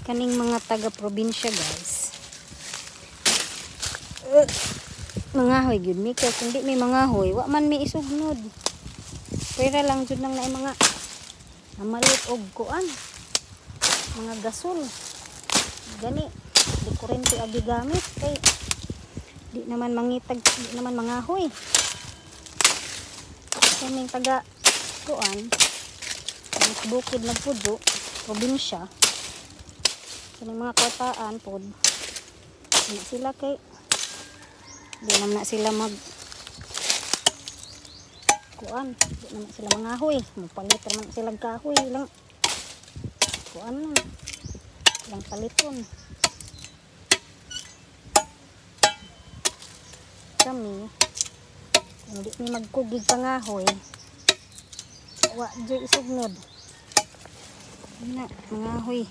kaning mga taga-probinsya guys. Mangahoy gyud mi kay kundi may mangahoy wa man mi isugnod. Pera lang jud nang naay mga namalit og kuan. Mga gasol. Gani di kurente agi gamit kay di naman mangitag, di naman mangahoy. Kaming taga kuan sa bukid na pudo, probinsya. Kaning mga kwartaan pod. Di sila kay di naman na sila mag kuan, di naman sila mangahoy. Magpalit naman sila kahoy lang. Kuan lang. Lang paliton. Kami hindi ni magkugig pangahoy. Wa joy isugnod. Na mangahoy.